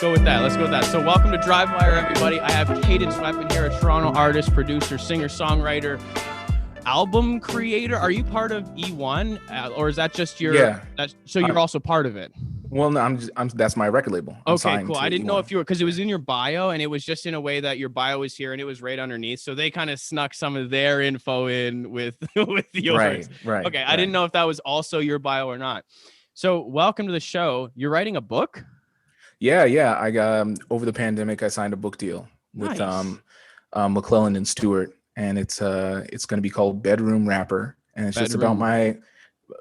go with that. Let's go with that. So welcome to Drivewire, everybody. I have Cadence Weapon here, a Toronto artist, producer, singer, songwriter, album creator. Are you part of E1, or is that just your? Yeah. So you're also part of it. Well, no, I'm that's my record label. Okay, cool. I didn't know if you were, because it was in your bio, and it was just in a way that your bio was here, and it was right underneath. So they kind of snuck some of their info in with yours. Right. Okay, I didn't know if that was also your bio or not. So welcome to the show. You're writing a book? Yeah. I got over the pandemic, I signed a book deal with McClellan and Stewart, and it's going to be called Bedroom Rapper, and it's just about my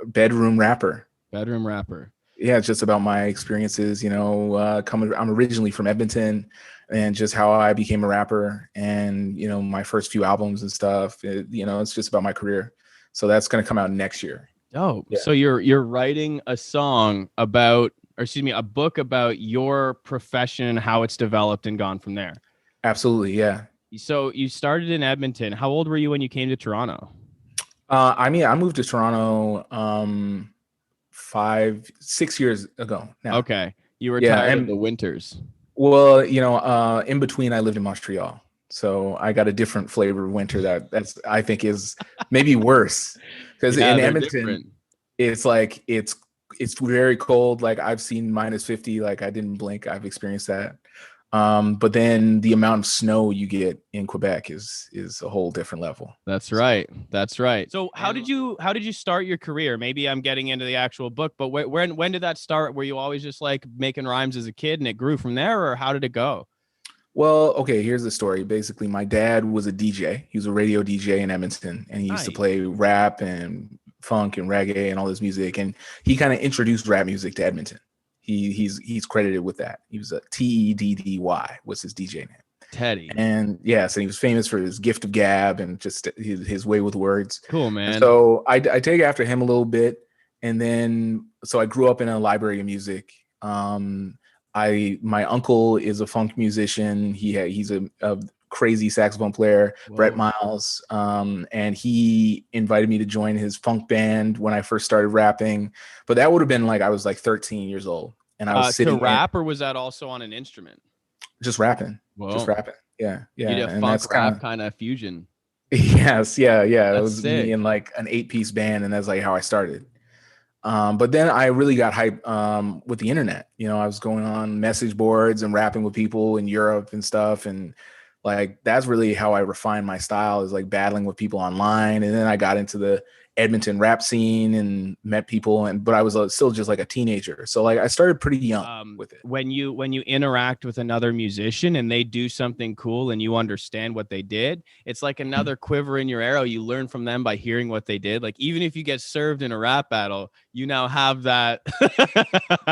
bedroom rapper. Bedroom rapper. Yeah, it's just about my experiences, I'm originally from Edmonton, and just how I became a rapper, and, my first few albums and stuff, it's just about my career. So that's going to come out next year. Oh, yeah. So you're writing a book about your profession and how it's developed and gone from there. Absolutely. Yeah. So you started in Edmonton. How old were you when you came to Toronto? I moved to Toronto, 6 years ago now. Okay. You were tired of the winters. Well, in between I lived in Montreal. So I got a different flavor of winter that's I think is maybe worse. Because in Edmonton, it's like it's very cold. Like I've seen -50, like I didn't blink. I've experienced that. But then the amount of snow you get in Quebec is a whole different level. That's right. So how did you start your career? Maybe I'm getting into the actual book, but when did that start? Were you always just like making rhymes as a kid and it grew from there, or how did it go? Well, okay, here's the story. Basically, my dad was a DJ. He was a radio DJ in Edmonton, and he used to play rap and funk and reggae and all this music. And he kind of introduced rap music to Edmonton. He's credited with that. He was a Teddy was his DJ name. Teddy. And yes, and he was famous for his gift of gab and just his way with words. Cool, man. And so I take after him a little bit. And then, so I grew up in a library of music. My uncle is a funk musician. He's a crazy saxophone player, Whoa. Brett Miles. And he invited me to join his funk band when I first started rapping. But that would have been like, I was like 13 years old. And I was sitting to rap, or was that also on an instrument? Just rapping. Whoa. Just rapping. Yeah. You did a funk rap kind of fusion. Yes. Yeah. That's it was sick. me in like an 8-piece band. And that's like how I started. But then I really got hyped with the internet. I was going on message boards and rapping with people in Europe and stuff. And like, that's really how I refined my style, is like battling with people online. And then I got into the Edmonton rap scene and met people, but I was still just like a teenager. So like I started pretty young with it. When you interact with another musician and they do something cool and you understand what they did, it's like another quiver in your arrow. You learn from them by hearing what they did. Like even if you get served in a rap battle, you now have that.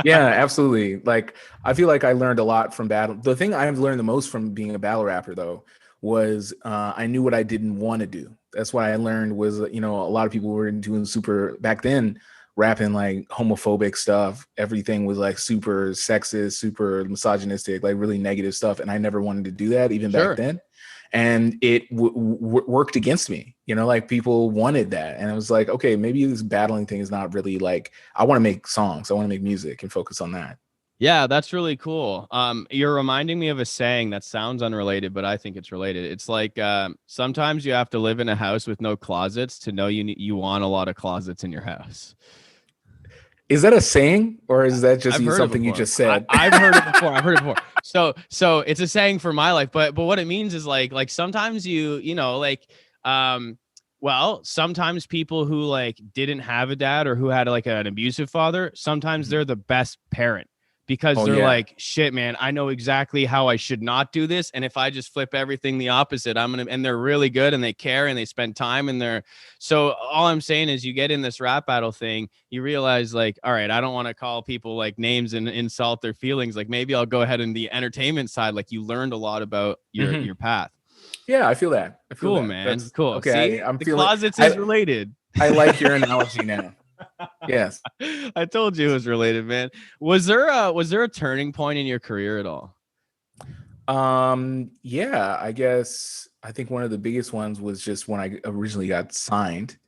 Yeah, absolutely. Like I feel like I learned a lot from battle. The thing I've learned the most from being a battle rapper though was I knew what I didn't want to do. That's what I learned was, a lot of people were doing back then, rapping like homophobic stuff. Everything was like super sexist, super misogynistic, like really negative stuff. And I never wanted to do that even back then. And it worked against me, like people wanted that. And I was like, okay, maybe this battling thing is not really like, I want to make songs. I want to make music and focus on that. Yeah, that's really cool. You're reminding me of a saying that sounds unrelated, but I think it's related. It's like sometimes you have to live in a house with no closets to know you want a lot of closets in your house. Is that a saying, or is that just something you just said? I've heard it before. So it's a saying for my life, but what it means is like sometimes sometimes people who like didn't have a dad or who had like an abusive father, sometimes they're the best parent. Because they're like, shit, man, I know exactly how I should not do this. And if I just flip everything the opposite, and they're really good and they care and they spend time in there. So all I'm saying is you get in this rap battle thing, you realize like, all right, I don't want to call people like names and insult their feelings. Like maybe I'll go ahead in the entertainment side. Like you learned a lot about your path. Yeah, I feel that. Cool, man. That's cool. Okay. See, I'm feeling closets is related. I like your analogy now. Yes. I told you it was related, man. Was there a turning point in your career at all? Yeah, I think one of the biggest ones was just when I originally got signed,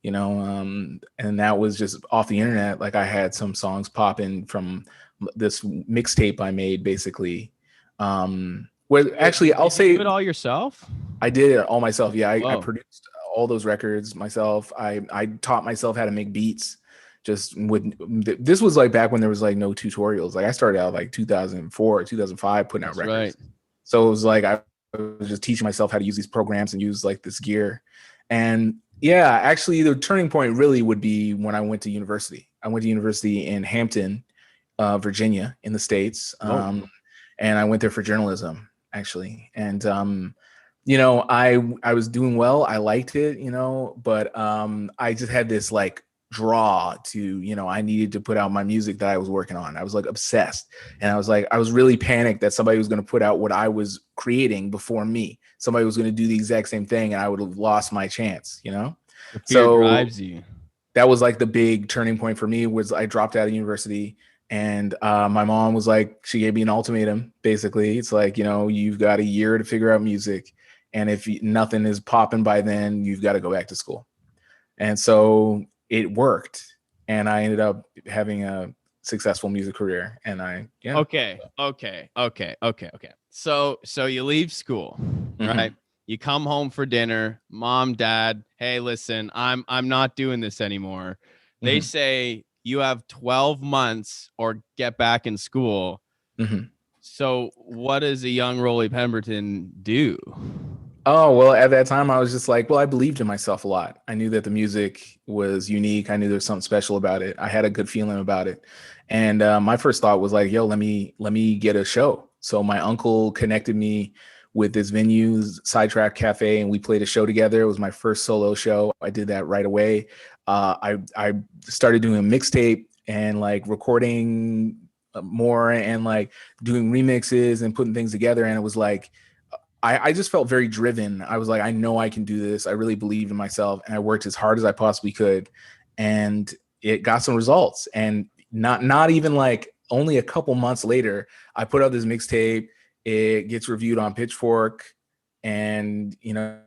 and that was just off the internet. Like I had some songs popping from this mixtape I made basically. Where actually I'll say you do it all yourself. I did it all myself. Yeah, I Whoa. produced all those records myself. I taught myself how to make beats. Just with this was like back when there was like no tutorials. Like I started out like 2004, 2005 putting out That's records. right. So it was like I was just teaching myself how to use these programs and use like this gear. And yeah, actually the turning point really would be when I went to university. I went to university in Hampton, Virginia in the States. And I went there for journalism actually. And you know, I was doing well. I liked it, you know, but I just had this like draw to, you know, I needed to put out my music that I was working on. I was like obsessed, and I was really panicked that somebody was going to put out what I was creating before me. Somebody was going to do the exact same thing and I would have lost my chance, you know. The fear So drives you. that was like the big turning point for me. Was I dropped out of university, and my mom was like, she gave me an ultimatum basically. It's like, you know, you've got a year to figure out music, and if nothing is popping by then, you've got to go back to school. And so it worked, and I ended up having a successful music career. And Okay. So you leave school, right? You come home for dinner. Mom, dad, hey, listen, I'm not doing this anymore. They say you have 12 months or get back in school. So what does a young Rolly Pemberton do? Oh, well, at that time I was just like, well, I believed in myself a lot. I knew that the music was unique. I knew there was something special about it. I had a good feeling about it. And my first thought was like, yo, let me get a show. So my uncle connected me with this venue, Sidetrack Cafe, and we played a show together. It was my first solo show. I did that right away. I started doing a mixtape and like recording more and like doing remixes and putting things together. And it was like, I just felt very driven. I was like, I know I can do this. I really believed in myself, and I worked as hard as I possibly could, and it got some results. And not even like only a couple months later, I put out this mixtape. It gets reviewed on Pitchfork, and you know,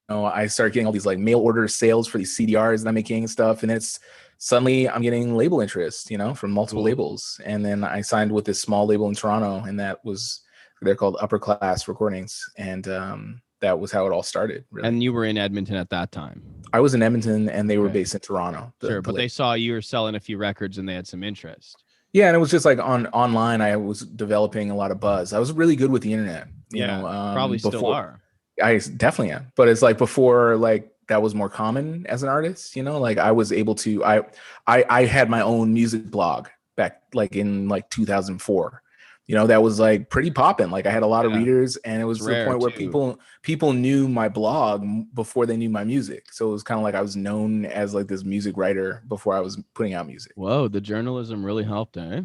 I started getting all these like mail order sales for these CDRs that I'm making and stuff. And it's suddenly I'm getting label interest, you know, from multiple labels. And then I signed with this small label in Toronto, and they're called Upper Class Recordings. And that was how it all started. Really. And you were in Edmonton at that time. I was in Edmonton, and they were based in Toronto. But they saw you were selling a few records and they had some interest. Yeah, and it was just like online, I was developing a lot of buzz. I was really good with the internet. You know, probably still are. I definitely am, but it's like before, like that was more common as an artist. You know, like I was able to. I had my own music blog back like in like 2004. You know, that was like pretty popping. Like I had a lot of readers, and it was to the point where people knew my blog before they knew my music. So it was kind of like I was known as like this music writer before I was putting out music. Whoa, the journalism really helped, eh?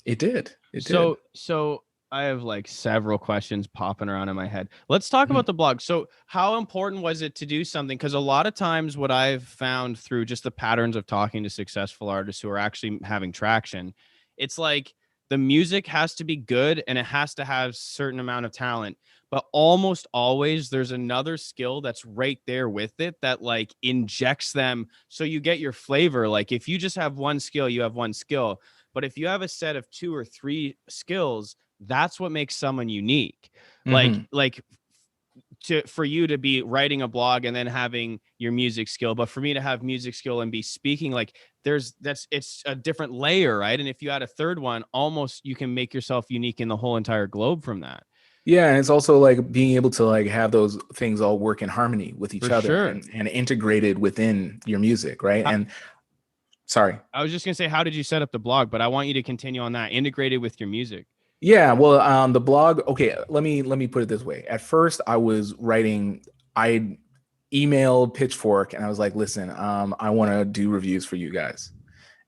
It did. It did. So I have like several questions popping around in my head. Let's talk about the blog. So how important was it to do something? Because a lot of times what I've found through just the patterns of talking to successful artists who are actually having traction, it's like the music has to be good and it has to have a certain amount of talent, but almost always there's another skill that's right there with it that like injects them. So you get your flavor. Like if you just have one skill, you have one skill. But if you have a set of 2 or 3 skills, that's what makes someone unique. Like for you to be writing a blog and then having your music skill, but for me to have music skill and be speaking, like it's a different layer, right? And if you add a third one, almost you can make yourself unique in the whole entire globe from that. Yeah, and it's also like being able to like have those things all work in harmony with each other and integrated within your music, right? Sorry, I was just gonna say, how did you set up the blog? But I want you to continue on that, integrated with your music. Yeah, well, the blog. Okay, let me put it this way. At first, I was writing. I emailed Pitchfork, and I was like, "Listen, I want to do reviews for you guys."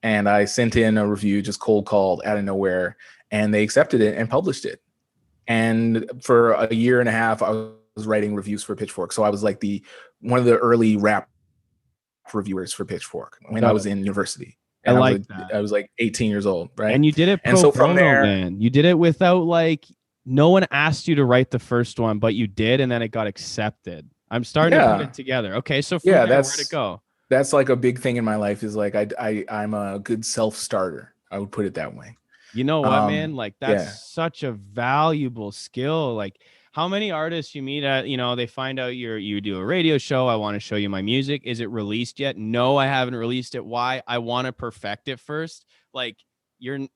And I sent in a review, just cold called out of nowhere, and they accepted it and published it. And for a year and a half, I was writing reviews for Pitchfork. So I was like one of the early rap reviewers for Pitchfork when I was in university. And I was like 18 years old, right? And you did it pro bono, man. You did it without like, no one asked you to write the first one, but you did, and then it got accepted. I'm starting to put it together. Okay, so from there, where'd it go? That's like a big thing in my life is like I'm a good self-starter. I would put it that way. You know what, man? Like that's Yeah. such a valuable skill. Like how many artists you meet at, they find out you do a radio show. I want to show you my music. Is it released yet? No, I haven't released it. Why? I want to perfect it first. Like you're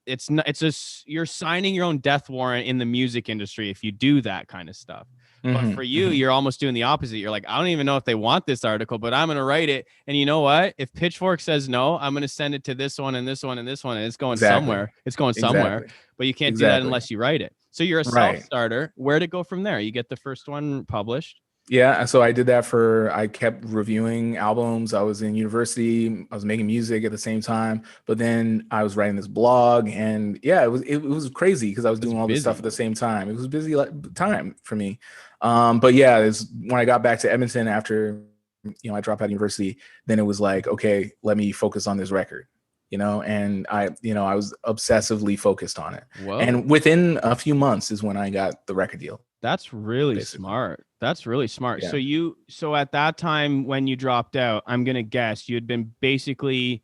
signing your own death warrant in the music industry if you do that kind of stuff. But for you, you're almost doing the opposite. You're like, I don't even know if they want this article, but I'm going to write it. And you know what? If Pitchfork says no, I'm going to send it to this one and this one and this one, and it's going somewhere. It's going somewhere, but you can't do that unless you write it. So you're a self-starter. Where'd it go from there? You get the first one published. Yeah, so I did that I kept reviewing albums. I was in university. I was making music at the same time, but then I was writing this blog, and yeah, it was crazy because I was doing all this stuff at the same time. It was a busy time for me. But yeah, when I got back to Edmonton after, I dropped out of university, then it was like, okay, let me focus on this record, and I was obsessively focused on it. Whoa. And within a few months is when I got the record deal. That's really smart. That's really smart. Yeah. So at that time when you dropped out, I'm going to guess you had been basically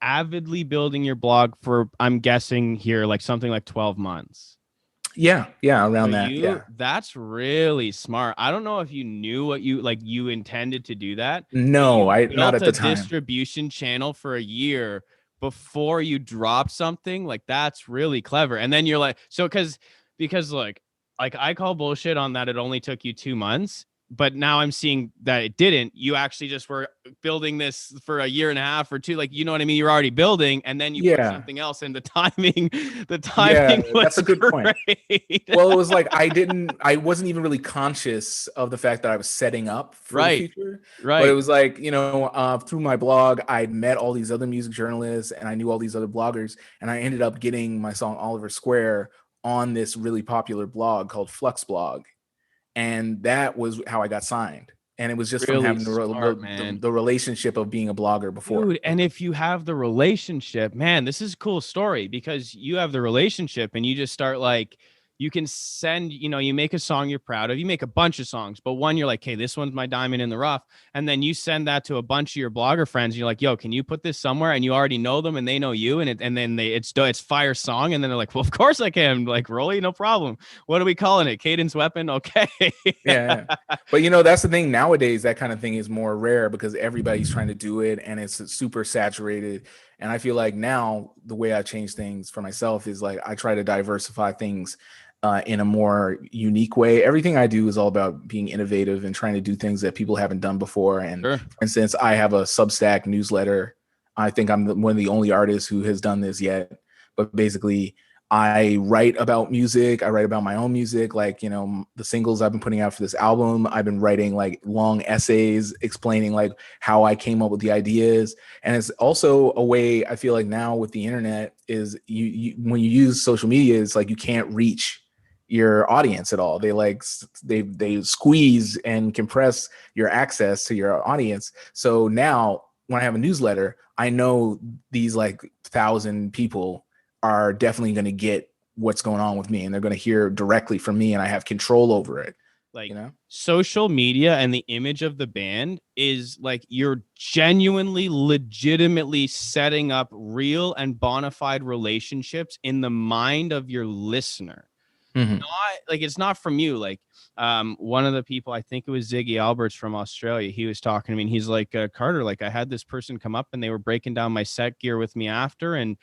avidly building your blog for, I'm guessing here, like something like 12 months. Yeah. Around that. Yeah. That's really smart. I don't know if you knew what you intended to do that. No, not at the time. Distribution channel for a year before you drop something. Like that's really clever. And then you're like, because like I call bullshit on that. It only took you 2 months, but now I'm seeing that it didn't. You actually just were building this for a year and a half or two. Like, you know what I mean? You're already building, and then you put something else, and the timing was that's a good point. Well, it was like, I wasn't even really conscious of the fact that I was setting up for the future. Right. But it was like, through my blog, I'd met all these other music journalists and I knew all these other bloggers, and I ended up getting my song Oliver Square on this really popular blog called Flux Blog. And that was how I got signed. And it was just really from having the relationship of being a blogger before. Dude, and if you have the relationship, man, this is a cool story because you have the relationship and you just start like, you can send, you make a song you're proud of. You make a bunch of songs, but one you're like, hey, this one's my diamond in the rough. And then you send that to a bunch of your blogger friends. And you're like, yo, can you put this somewhere? And you already know them and they know you. And then it's fire song. And then they're like, well, of course I can. Like, Rolly, no problem. What are we calling it? Cadence Weapon? Okay. Yeah. But that's the thing nowadays, that kind of thing is more rare because everybody's trying to do it and it's super saturated. And I feel like now the way I change things for myself is like, I try to diversify things in a more unique way. Everything I do is all about being innovative and trying to do things that people haven't done before. And for instance, I have a Substack newsletter. I think I'm one of the only artists who has done this yet. But basically, I write about music. I write about my own music, like, the singles I've been putting out for this album. I've been writing like long essays explaining like how I came up with the ideas. And it's also a way I feel like now with the internet is you when you use social media, it's like you can't reach your audience at all. They squeeze and compress your access to your audience. So now when I have a newsletter, I know these like 1,000 people are definitely going to get what's going on with me and they're going to hear directly from me and I have control over it. Like, social media and the image of the band is like you're genuinely, legitimately setting up real and bona fide relationships in the mind of your listener. Not like it's not from you. Like one of the people, I think it was Ziggy Alberts from Australia, he was talking to me and he's like, Carter, like I had this person come up and they were breaking down my set gear with me after and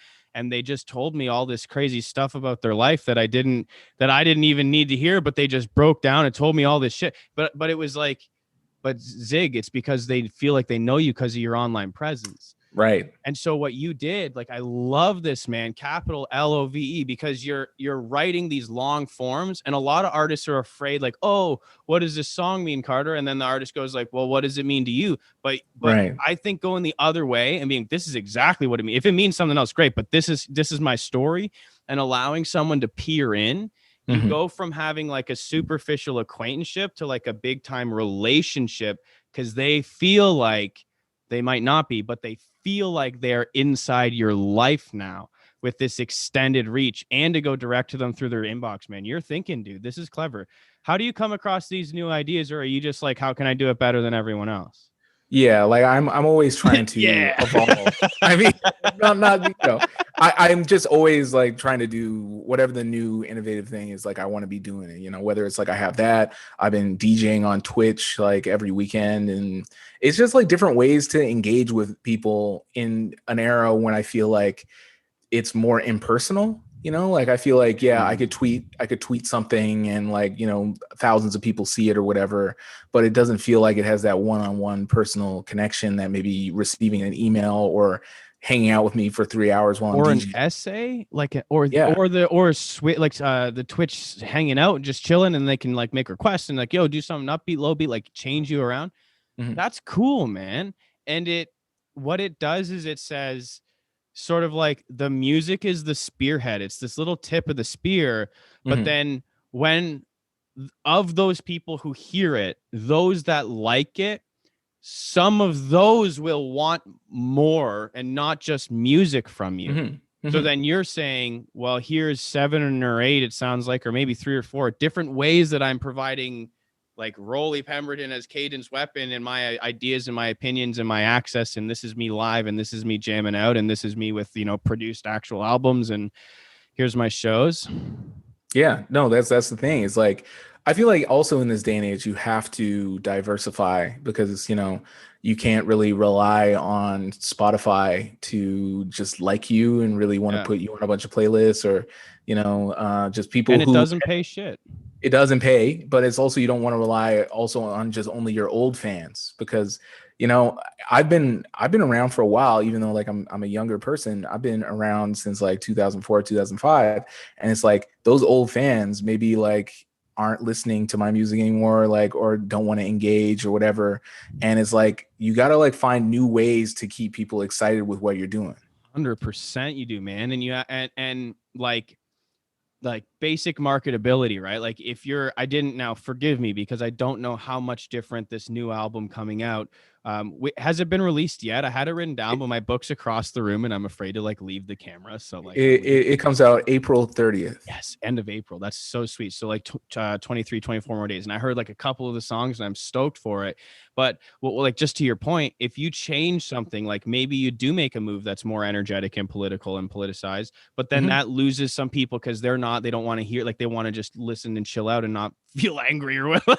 they just told me all this crazy stuff about their life that I didn't even need to hear, but they just broke down and told me all this shit. But it was like, but Zig, it's because they feel like they know you because of your online presence. Right. And so what you did, like, I love this, man, capital LOVE, because you're writing these long forms. And a lot of artists are afraid, like, oh, what does this song mean, Carter? And then the artist goes like, well, what does it mean to you? But I think going the other way and being, this is exactly what it means. If it means something else, great. But this is my story, and allowing someone to peer in. You go from having like a superficial acquaintanceship to like a big time relationship, because they feel like they might not be, but they feel like they're inside your life now with this extended reach, and to go direct to them through their inbox, man. You're thinking, dude, this is clever. How do you come across these new ideas? Or are you just like, how can I do it better than everyone else? Yeah, like I'm always trying to evolve. I mean, not I'm just always like trying to do whatever the new innovative thing is. Like I want to be doing it, you know, whether it's like I have that, I've been DJing on Twitch like every weekend, and it's just like different ways to engage with people in an era when I feel like it's more impersonal. You know, like I feel like, yeah, I could tweet something and like, you know, thousands of people see it or whatever, but it doesn't feel like it has that one-on-one personal connection that maybe receiving an email or hanging out with me for 3 hours while or I'm an DJing. essay, like Yeah. the Twitch hanging out and just chilling, and they can like make requests and like, yo, do something upbeat, low beat, like change you around. Mm-hmm. That's cool, man. And what it does is it says sort of like the music is the spearhead. It's this little tip of the spear. But then when of those people who hear it, those that like it, some of those will want more and not just music from you. So then you're saying, well, here's 7 or 8, it sounds like, or maybe 3 or 4 different ways that I'm providing like Rolly Pemberton as Cadence weapon and my ideas and my opinions and my access. And this is me live, and this is me jamming out, and this is me with, you know, produced actual albums, and here's my shows. Yeah, no, that's the thing. It's like I feel like also in this day and age you have to diversify because you know you can't really rely on Spotify to just like you and really want to put you on a bunch of playlists or you know just people And it who doesn't pay shit. it doesn't pay, but it's also you don't want to rely also on just only your old fans because you know I've been around for a while even though like I'm a younger person. I've been around since like 2004 2005, and it's like those old fans maybe like aren't listening to my music anymore like or don't want to engage or whatever, and it's like you got to like find new ways to keep people excited with what you're doing. 100% you do, man. And you and like basic marketability, right? Like if I didn't, now forgive me because I don't know how much different this new album coming out. Has it been released yet? I had it written down, but my book's across the room and I'm afraid to like leave the camera. So like It comes out April 30th. yes, end of April. That's so sweet. So like 23, 24 more days. And I heard like a couple of the songs and I'm stoked for it. But well, like just to your point, if you change something, like maybe you do make a move that's more energetic and political and politicized, but then that loses some people because they don't want to hear, like they want to just listen and chill out and not feel angry or whatever.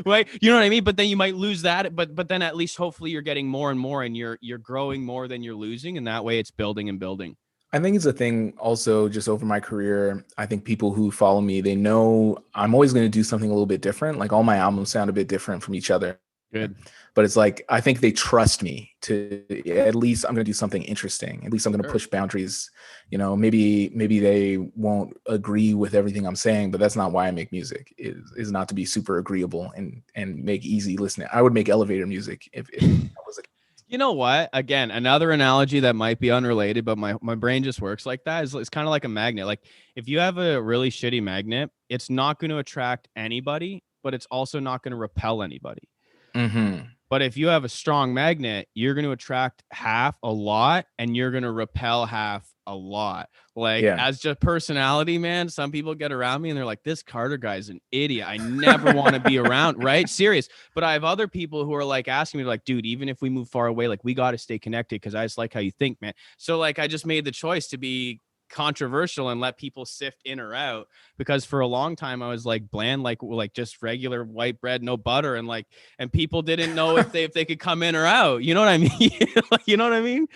Right? You know what I mean? But then you might lose that. But then at least hopefully you're getting more and more and you're growing more than you're losing. And that way it's building and building. I think it's a thing also just over my career. I think people who follow me, they know I'm always going to do something a little bit different. Like all my albums sound a bit different from each other. Good. But it's like, I think they trust me to at least I'm going to do something interesting. At least I'm going to push boundaries. You know, maybe they won't agree with everything I'm saying, but that's not why I make music is not to be super agreeable and make easy listening. I would make elevator music if I was a You know what? Again, another analogy that might be unrelated, but my brain just works like that is it's kind of like a magnet. Like if you have a really shitty magnet, it's not going to attract anybody, but it's also not going to repel anybody. But if you have a strong magnet, you're going to attract half a lot and you're going to repel half a lot. Like as just personality, man, some people get around me and they're like, this Carter guy's an idiot. I never want to be around, right? Serious. But I have other people who are like asking me like, dude, even if we move far away, like we got to stay connected because I just like how you think, man. So like I just made the choice to be controversial and let people sift in or out because for a long time I was like bland, like just regular white bread, no butter, and people didn't know if they could come in or out. You know what I mean? You know what I mean?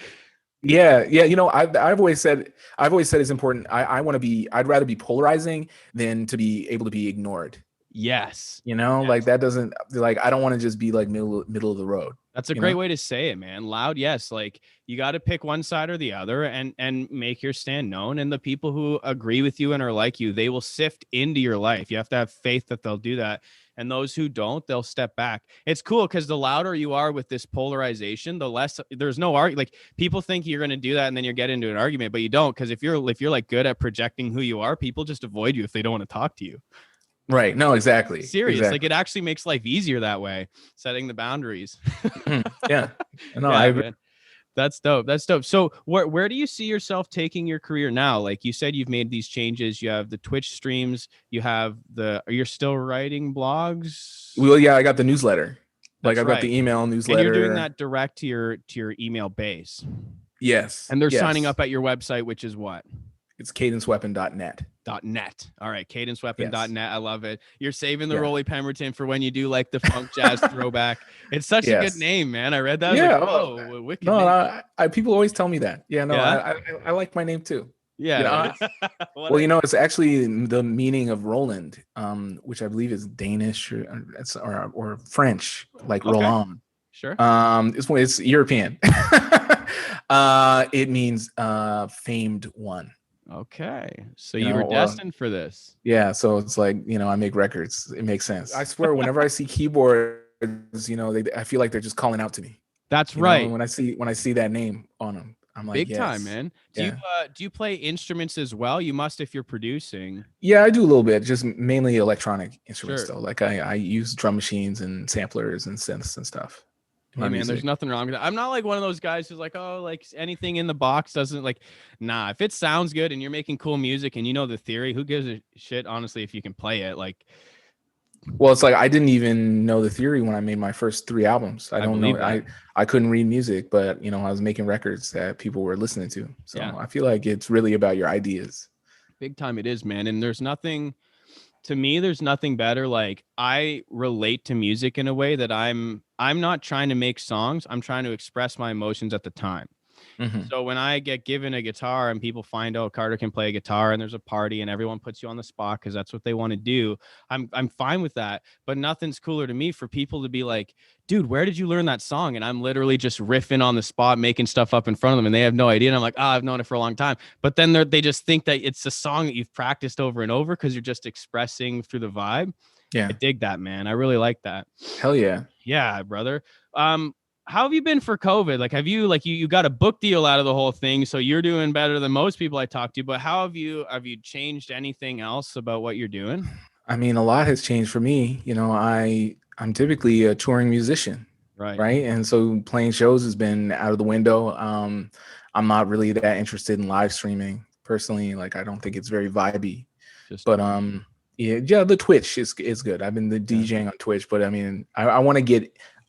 Yeah. You know, I've always said it's important. I'd rather be polarizing than to be able to be ignored. Yes. You know, like that doesn't like I don't want to just be like middle of the road. That's a great way to say it, man. Loud, yes. Like you got to pick one side or the other and make your stand known. And the people who agree with you and are like you, they will sift into your life. You have to have faith that they'll do that. And those who don't, they'll step back. It's cool because the louder you are with this polarization, the less there's no argument. Like people think you're going to do that and then you get into an argument, but you don't. Because if you're like good at projecting who you are, people just avoid you if they don't want to talk to you. Right. No, exactly. Serious. Exactly. Like it actually makes life easier that way, setting the boundaries. Yeah. No, yeah, I agree. Man. That's dope. That's dope. So where do you see yourself taking your career now? Like you said, you've made these changes. You have the Twitch streams. You have you're still writing blogs? Well, yeah, I got the newsletter. That's I've got the email newsletter. And you're doing that direct to your email base. Yes. And they're signing Yes. up at your website, which is what? It's cadenceweapon.net. .net. All right, Yes. cadenceweapon.net. I love it. You're saving the Yeah. Rolly Pemberton for when you do like the funk jazz throwback. It's such a good Yes. name, man. I read that. I was Yeah. like, whoa, wicked No, name. people always tell me that. Yeah, no, Yeah. I like my name too. You Yeah. know, well, it's actually the meaning of Roland, which I believe is Danish or French, like Okay. Roland. Sure. It's European. It means famed one. Okay. So you were destined for this. Yeah, so it's like, I make records. It makes sense. I swear, whenever I see keyboards, I feel like they're just calling out to me. That's right. And when I see that name on them, I'm like, Big time, yes. man. Yeah. Do you play instruments as well? You must if you're producing. Yeah, I do a little bit, just mainly electronic instruments Sure. though. Like I use drum machines and samplers and synths and stuff. Hey man, there's nothing wrong with that. I'm not like one of those guys who's like, oh, like anything in the box doesn't like, nah, if it sounds good and you're making cool music and you know the theory, who gives a shit, honestly, if you can play it? Like, well, it's like I didn't even know the theory when I made my first 3 albums. I don't know. I couldn't read music, but I was making records that people were listening to. So yeah. I feel like it's really about your ideas. Big time it is, man. And there's nothing better. Like I relate to music in a way that I'm not trying to make songs. I'm trying to express my emotions at the time. Mm-hmm. So when I get given a guitar and people find out Carter can play a guitar and there's a party and everyone puts you on the spot because that's what they want to do, I'm fine with that. But nothing's cooler to me for people to be like, dude, where did you learn that song? And I'm literally just riffing on the spot, making stuff up in front of them, and they have no idea. And I'm like, I've known it for a long time. But then they just think that it's a song that you've practiced over and over because you're just expressing through the vibe. Yeah, I dig that, man. I really like that. Hell yeah. Yeah, brother. How have you been for COVID? Like, have you you got a book deal out of the whole thing, so you're doing better than most people I talk to, but how have you changed anything else about what you're doing? I mean, a lot has changed for me. I'm typically a touring musician, right? And so playing shows has been out of the window. I'm not really that interested in live streaming personally. Like, I don't think it's very vibey. Yeah, the Twitch is good. I've been DJing on Twitch, but I mean,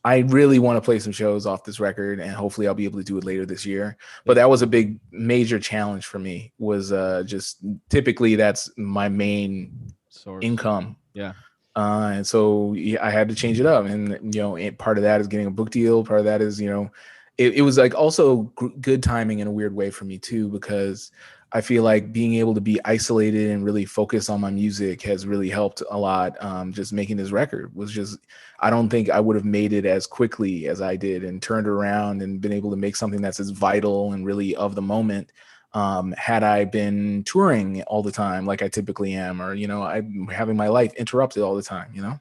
I really want to play some shows off this record, and hopefully I'll be able to do it later this year. But that was a big, major challenge for me, was just typically that's my main source income. Yeah. And so I had to change it up. And, part of that is getting a book deal. Part of that is, it was like also good timing in a weird way for me too, because I feel like being able to be isolated and really focus on my music has really helped a lot. Just making this record was just, I don't think I would have made it as quickly as I did and turned around and been able to make something that's as vital and really of the moment. Had I been touring all the time like I typically am, or, I'm having my life interrupted all the time,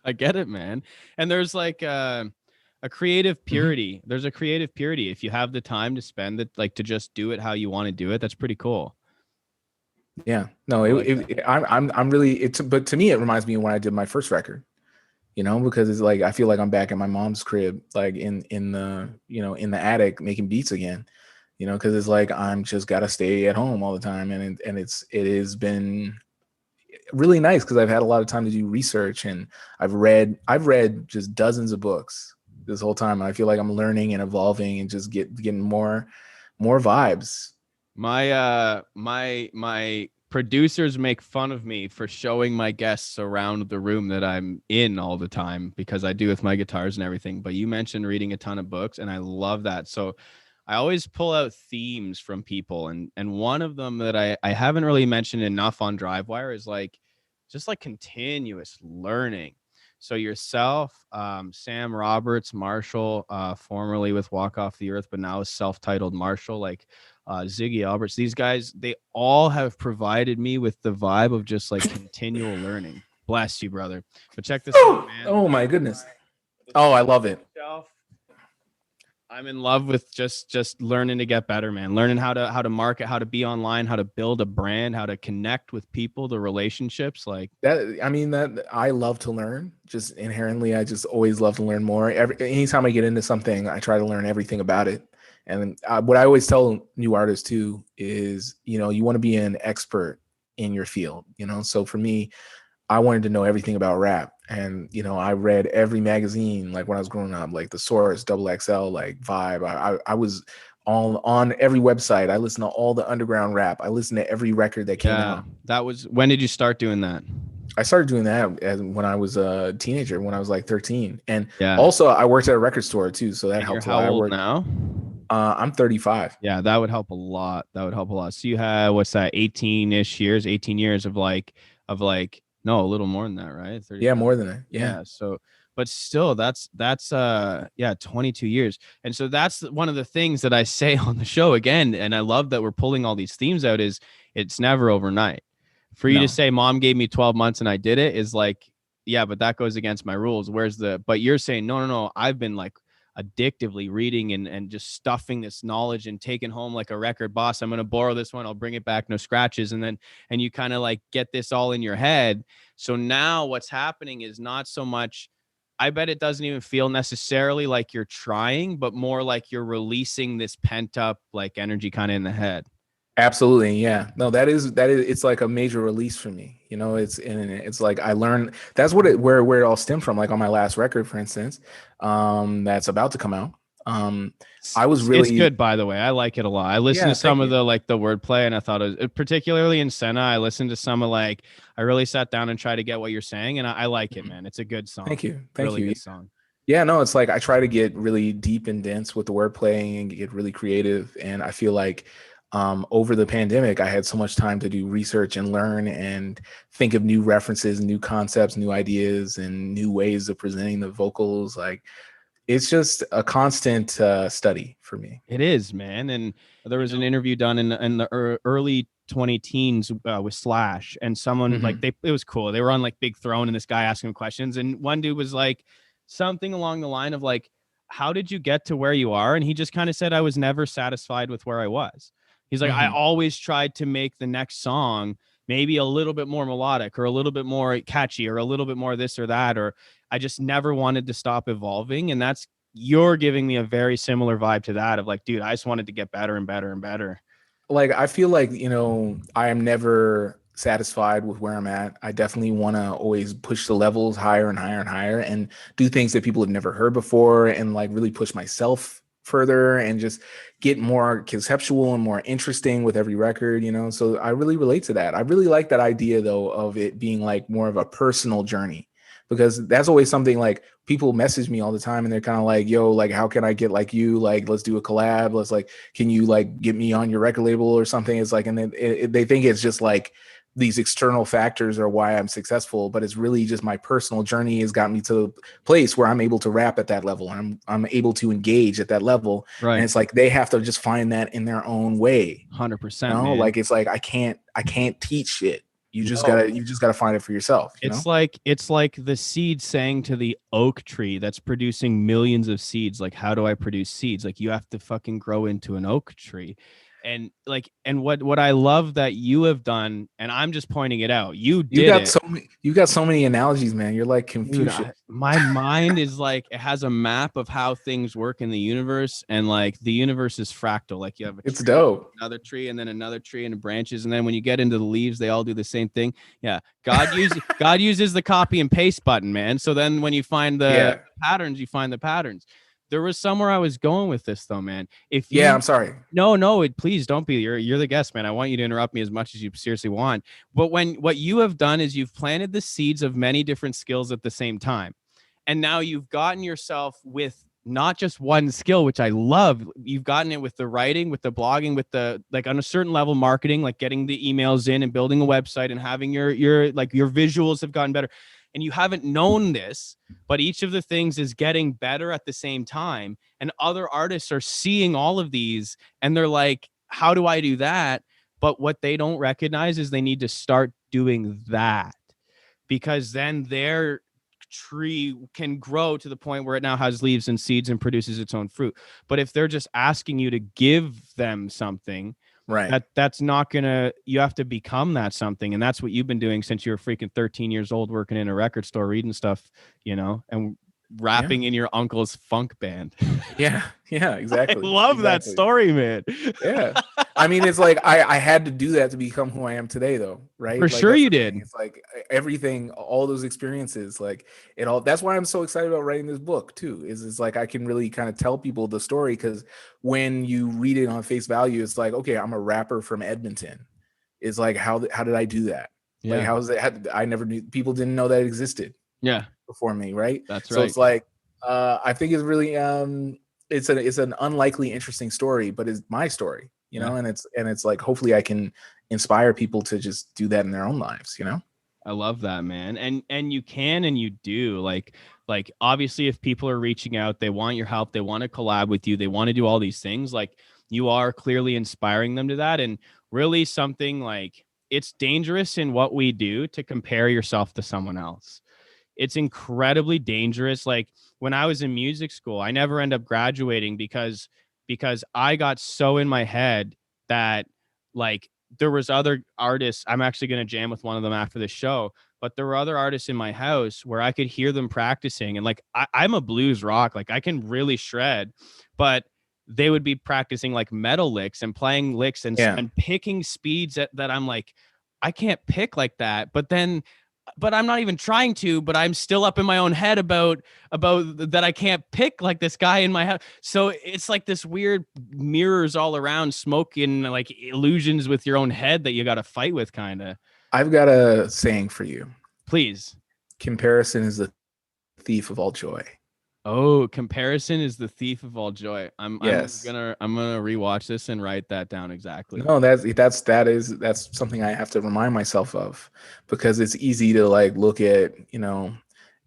I get it, man. And there's like a creative purity. Mm-hmm. There's a creative purity. If you have the time to spend it, like to just do it how you want to do it, that's pretty cool. Yeah, no, I'm really, but to me, it reminds me of when I did my first record, because it's like, I feel like I'm back at my mom's crib, like in the, in the attic making beats again, because it's like, I'm just got to stay at home all the time. And it has been really nice because I've had a lot of time to do research, and I've read just dozens of books this whole time. And I feel like I'm learning and evolving and just getting more vibes. My producers make fun of me for showing my guests around the room that I'm in all the time, because I do with my guitars and everything. But you mentioned reading a ton of books, and I love that. So I always pull out themes from people. And one of them that I haven't really mentioned enough on Drivewire is like, just like continuous learning. So yourself, Sam Roberts, Marshall, formerly with Walk Off the Earth, but now is self-titled Marshall, like Ziggy Alberts, these guys, they all have provided me with the vibe of just like continual learning. Bless you, brother. But check this out, man. Oh my goodness. Oh, I love it. I'm in love with just learning to get better, man. Learning how to market, how to be online, how to build a brand, how to connect with people, the relationships, like that. I mean, that I love to learn. Just inherently, I just always love to learn more. Anytime I get into something, I try to learn everything about it. And what I always tell new artists too is, you want to be an expert in your field. So for me, I wanted to know everything about rap. And, I read every magazine, like when I was growing up, like The Source, XXL, like Vibe. I was all on every website. I listen to all the underground rap. I listen to every record that came out. That was, when did you start doing that? I started doing that when I was a teenager, when I was like 13. And Yeah. also I worked at a record store too. So that And you're helps a lot. how I old work now? I'm 35. Yeah, that would help a lot. That would help a lot. So you have, what's that, 18-ish years, 18 years of like, no, a little more than that, right? 30. Yeah, more than that. Yeah. So, but still, that's 22 years. And so that's one of the things that I say on the show again. And I love that we're pulling all these themes out, is it's never overnight. For you to say mom gave me 12 months and I did it is like, yeah, but that goes against my rules. But you're saying, no, I've been like addictively reading and just stuffing this knowledge and taking home like a record boss. I'm going to borrow this one. I'll bring it back. No scratches. And you kind of like get this all in your head. So now what's happening is not so much, I bet it doesn't even feel necessarily like you're trying, but more like you're releasing this pent up like energy kind of in the head. Absolutely. Yeah. No, that is, it's like a major release for me. You know, it's like I learned, that's where it all stemmed from. Like on my last record, for instance, that's about to come out. I was really, it's good, by the way. I like it a lot. I listened to some of the wordplay, and I thought it was, particularly in Senna, I listened to some of I really sat down and tried to get what you're saying, and I like it, man. It's a good song. Thank you. Really good song. Yeah, no, it's like I try to get really deep and dense with the wordplay and get really creative. And I feel like over the pandemic, I had so much time to do research and learn and think of new references, new concepts, new ideas, and new ways of presenting the vocals. Like, it's just a constant study for me. It is, man. And there was an interview done in the early 20 teens with Slash, and someone it was cool. They were on like Big Throne, and this guy asking him questions, and one dude was like something along the line of like, how did you get to where you are? And he just kind of said, I was never satisfied with where I was. He's like, I always tried to make the next song maybe a little bit more melodic or a little bit more catchy or a little bit more this or that, or I just never wanted to stop evolving. And you're giving me a very similar vibe to that of like, dude, I just wanted to get better and better and better. Like, I feel like, I am never satisfied with where I'm at. I definitely want to always push the levels higher and higher and higher and do things that people have never heard before, and like really push myself further and just get more conceptual and more interesting with every record, so I really relate to that. I really like that idea though of it being like more of a personal journey, because that's always something like people message me all the time and they're kind of like, yo, like, how can I get like you? Like, let's do a collab. Let's like, can you like get me on your record label or something? It's like, and then they think it's just like these external factors are why I'm successful, but it's really just my personal journey has gotten me to the place where I'm able to rap at that level. And I'm able to engage at that level. Right. And it's like, they have to just find that in their own way. 100%. Like, it's like, I can't teach it. You just gotta find it for yourself. It's like the seed saying to the oak tree that's producing millions of seeds, like, how do I produce seeds? Like, you have to fucking grow into an oak tree. And like, and what I love that you have done, and I'm just pointing it out. You got so many analogies, man. You're like Confucius. Dude, my mind is like, it has a map of how things work in the universe, and like the universe is fractal. Like, you have it's dope. Another tree, and then another tree, and branches, and then when you get into the leaves, they all do the same thing. Yeah, God uses the copy and paste button, man. So then when you find the patterns, you find the patterns. There was somewhere I was going with this though, man. I'm sorry. No, please don't be. You're the guest, man. I want you to interrupt me as much as you seriously want. But what you have done is you've planted the seeds of many different skills at the same time. And now you've gotten yourself with not just one skill, which I love. You've gotten it with the writing, with the blogging, with the, like, on a certain level, marketing, like getting the emails in and building a website and having your visuals have gotten better. And you haven't known this, but each of the things is getting better at the same time. And other artists are seeing all of these and they're like, how do I do that? But what they don't recognize is they need to start doing that, because then their tree can grow to the point where it now has leaves and seeds and produces its own fruit. But if they're just asking you to give them something, right, that's not gonna, you have to become that something. And that's what you've been doing since you were freaking 13 years old, working in a record store, reading stuff, and rapping in your uncle's funk band. Yeah, Yeah, I exactly. love that Exactly. story, man. Yeah. I mean, it's like I had to do that to become who I am today, though, For right? Like sure that's you the thing. did. It's like everything, all those experiences, like it all. That's why I'm so excited about writing this book too. Is it's like I can really kind of tell people the story, because when you read it on face value, it's like, okay, I'm a rapper from Edmonton. It's like how did I do that? Like Yeah. how is it? I never knew, people didn't know that existed Yeah. before me, right? That's So right. it's like I think it's really it's an unlikely interesting story, but it's my story, you Yeah. know, and it's like hopefully I can inspire people to just do that in their own lives, you know. I love that, man. And you can and you do. Like obviously if people are reaching out, they want your help, they want to collab with you, they want to do all these things, like you are clearly inspiring them to that. And really something like it's dangerous in what we do to compare yourself to someone else. It's incredibly dangerous. Like when I was in music school, I never end up graduating because I got so in my head that like there was other artists. I'm actually going to jam with one of them after the show, but there were other artists in my house where I could hear them practicing. And like I'm a blues rock, like I can really shred, but they would be practicing like metal licks and playing licks Yeah, and picking speeds that I'm like, I can't pick like that. But I'm not even trying to, but I'm still up in my own head about that I can't pick like this guy in my head. So it's like this weird mirrors all around, smoke and like illusions with your own head that you got to fight with, kind of. I've got a saying for you: Please. comparison is the thief of all joy. Oh, comparison is the thief of all joy. Yes. I'm gonna rewatch this and write that down exactly. No, that's something I have to remind myself of, because it's easy to like look at, you know,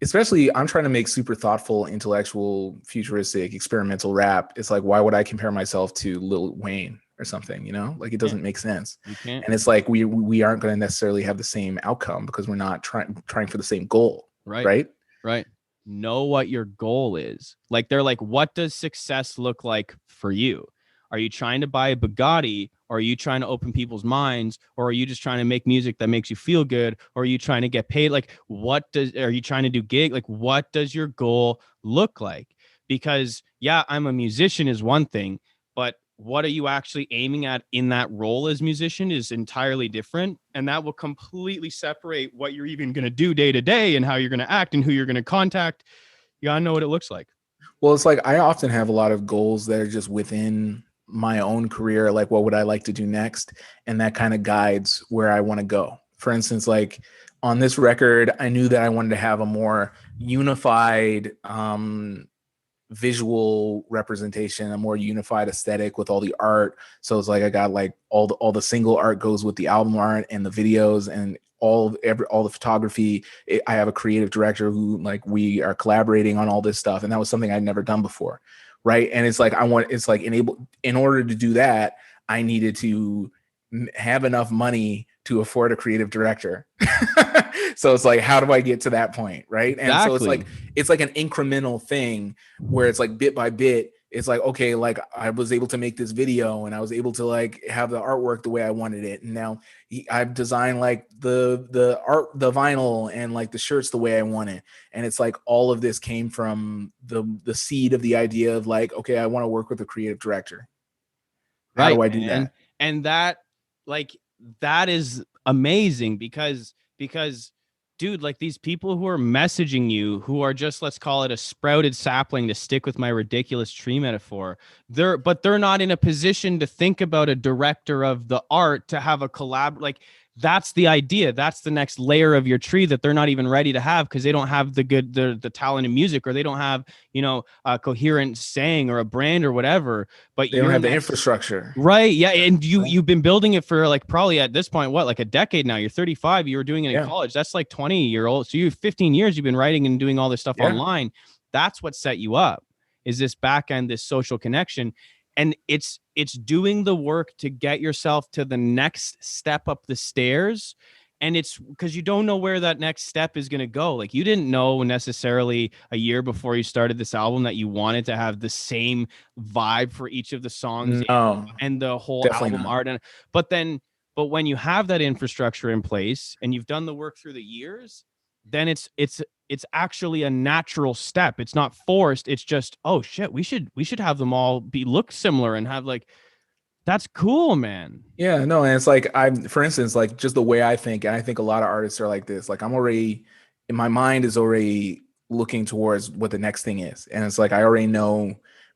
especially I'm trying to make super thoughtful, intellectual, futuristic, experimental rap. It's like, why would I compare myself to Lil Wayne or something, you know? Like it Yeah, doesn't make sense. you can't. And it's like we aren't going to necessarily have the same outcome because we're not trying for the same goal, Right. right? Right. Know what your goal is. Like they're like, what does success look like for you? Are you trying to buy a Bugatti? Or are you trying to open people's minds? Or are you just trying to make music that makes you feel good? Or are you trying to get paid? Like, are you trying to do gig? Like, what does your goal look like? Because yeah, I'm a musician is one thing, but what are you actually aiming at in that role as musician is entirely different, and that will completely separate what you're even going to do day to day and how you're going to act and who you're going to contact. You got to know what it looks like. Well, it's like I often have a lot of goals that are just within my own career, like what would I like to do next, and that kind of guides where I want to go. For instance, like on this record, I knew that I wanted to have a more unified visual representation, a more unified aesthetic with all the art. So it's like I got like all the single art goes with the album art and the videos and all the photography. I have a creative director who like we are collaborating on all this stuff, and that was something I'd never done before, right? And it's like it's like in order to do that, I needed to have enough money to afford a creative director. So it's like, how do I get to that point, right? Exactly. And so it's like an incremental thing where it's like bit by bit. It's like, okay, like I was able to make this video and I was able to like have the artwork the way I wanted it, and now I've designed like the art, the vinyl, and like the shirts the way I want it. And it's like all of this came from the seed of the idea of like, okay, I want to work with a creative director. How do I do that? And that, like, that is amazing because dude, like these people who are messaging you who are just, let's call it a sprouted sapling, to stick with my ridiculous tree metaphor, they're not in a position to think about a director of the art to have a collab. Like that's the idea, that's the next layer of your tree that they're not even ready to have because they don't have the talent in music, or they don't have, you know, a coherent saying or a brand or whatever. But They don't have the infrastructure. Right. Yeah. And you've been building it for like probably at this point, what, like a decade now? You're 35. You were doing it in college. That's like 20-year-old. So you 15 years you've been writing and doing all this stuff online. That's what set you up, is this back end, this social connection. And it's doing the work to get yourself to the next step up the stairs. And it's because you don't know where that next step is going to go. Like you didn't know necessarily a year before you started this album that you wanted to have the same vibe for each of the songs and the whole album art. But when you have that infrastructure in place and you've done the work through the years, then it's it's actually a natural step. It's not forced. It's just, oh shit, we should have them all look similar and have like, that's cool, man. Yeah, no, and it's like for instance, like just the way I think, and I think a lot of artists are like this. Like I'm already, in my mind is already looking towards what the next thing is, and it's like I already know.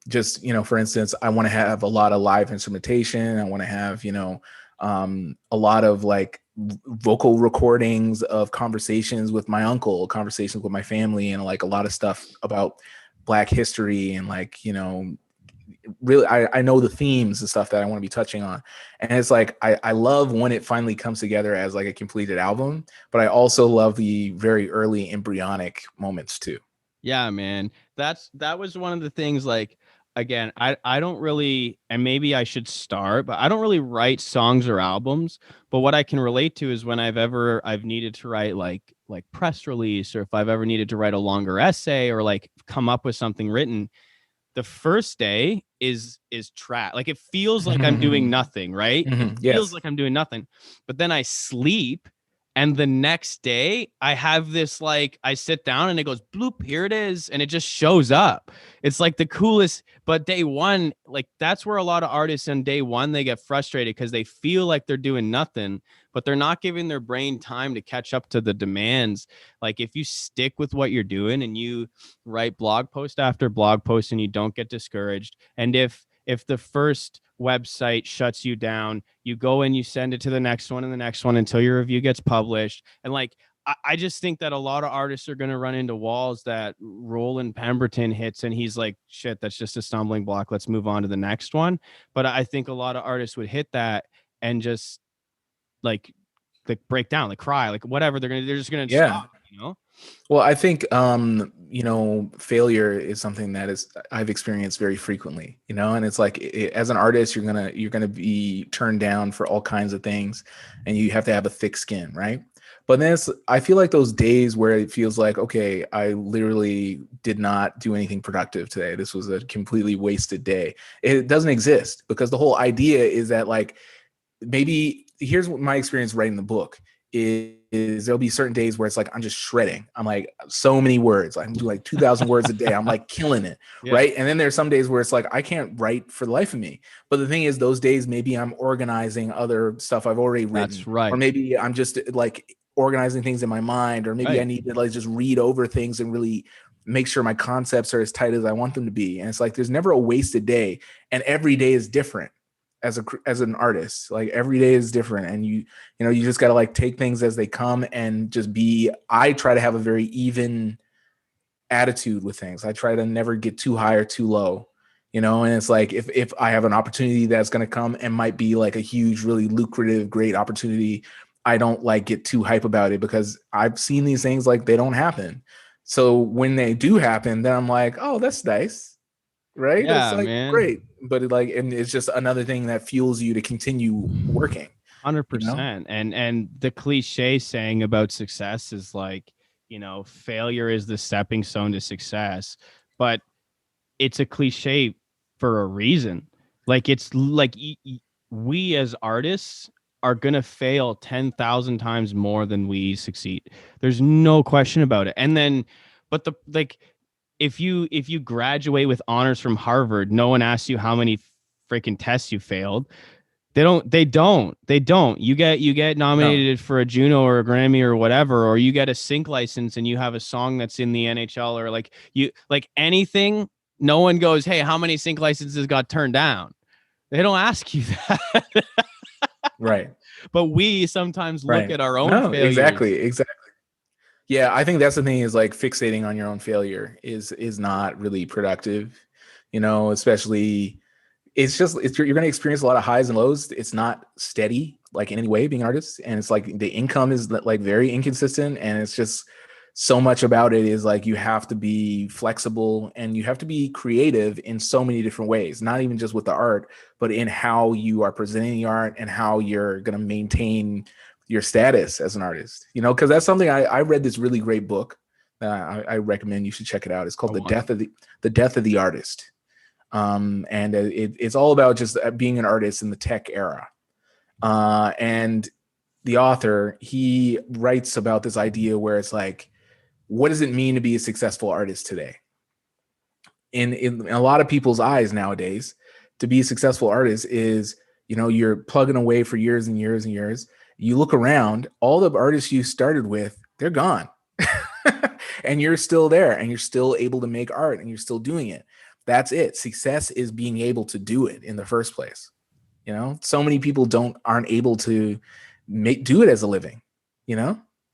Just for instance, I want to have a lot of live instrumentation. I want to have a lot of like vocal recordings of conversations with my uncle, conversations with my family, and like a lot of stuff about Black history and like really I know the themes and stuff that I want to be touching on. And it's like I love when it finally comes together as like a completed album, but I also love the very early embryonic moments too. Yeah, man. That was one of the things, like, again, I don't really, and maybe I should start, but I don't really write songs or albums. But what I can relate to is when I've needed to write like press release, or if I've ever needed to write a longer essay or like come up with something written, the first day is trash. Like it feels like I'm doing nothing, right? It feels Yes. like I'm doing nothing. But then I sleep, and the next day I have this, like, I sit down and it goes bloop, here it is, and it just shows up. It's like the coolest. But day one, like that's where a lot of artists on day one, they get frustrated because they feel like they're doing nothing, but they're not giving their brain time to catch up to the demands. Like if you stick with what you're doing and you write blog post after blog post and you don't get discouraged, and if the first website shuts you down, you go and you send it to the next one and the next one until your review gets published. And like I just think that a lot of artists are going to run into walls that Roland Pemberton hits, and he's like, shit, that's just a stumbling block, let's move on to the next one. But I think a lot of artists would hit that and just like break down, like cry, like whatever, they're just gonna Yeah. stop. Well, I think failure is something that I've experienced very frequently, and it's like as an artist, you're gonna be turned down for all kinds of things, and you have to have a thick skin, right? But then I feel like those days where it feels like, okay, I literally did not do anything productive today. This was a completely wasted day. It doesn't exist, because the whole idea is that, like, maybe here's what my experience writing the book is there'll be certain days where it's like I'm just shredding. I'm like so many words. I'm doing like 2,000 words a day. I'm like killing it, Yeah. right? And then there's some days where it's like I can't write for the life of me. But the thing is, those days maybe I'm organizing other stuff I've already written. That's right. Or maybe I'm just like organizing things in my mind, or maybe I need to like just read over things and really make sure my concepts are as tight as I want them to be. And it's like there's never a wasted day, and every day is different. As an artist, like every day is different, and you just got to like take things as they come and just I try to have a very even attitude with things. I try to never get too high or too low, and it's like if I have an opportunity that's going to come and might be like a huge, really lucrative, great opportunity, I don't like get too hype about it, because I've seen these things, like, they don't happen. So when they do happen, then I'm like, oh, that's nice. Right? Yeah, That's like man. great. But and it's just another thing that fuels you to continue working. 100%. And the cliche saying about success is like, failure is the stepping stone to success. But it's a cliche for a reason. Like it's like we as artists are going to fail 10,000 times more than we succeed. There's no question about it. And then, but if you graduate with honors from Harvard, no one asks you how many freaking tests you failed. They don't. You get nominated for a Juno or a Grammy or whatever, or you get a sync license and you have a song that's in the NHL, or like anything. No one goes, hey, how many sync licenses got turned down? They don't ask you that. Right. But we sometimes look at our own failures. Exactly. Yeah, I think that's the thing, is like fixating on your own failure is not really productive, especially you're going to experience a lot of highs and lows. It's not steady, like, in any way, being an artist. And it's like the income is like very inconsistent. And it's just so much about it is like you have to be flexible and you have to be creative in so many different ways, not even just with the art, but in how you are presenting the art and how you're going to maintain your status as an artist, because that's something I read this really great book. I recommend you should check it out. It's called The Death of the Artist. And it's all about just being an artist in the tech era. And the author, he writes about this idea where it's like, what does it mean to be a successful artist today? In a lot of people's eyes nowadays, to be a successful artist is, you're plugging away for years and years and years. You look around, all the artists you started with, they're gone. And you're still there, and you're still able to make art, and you're still doing it. That's it. Success is being able to do it in the first place. So many people aren't able to do it as a living,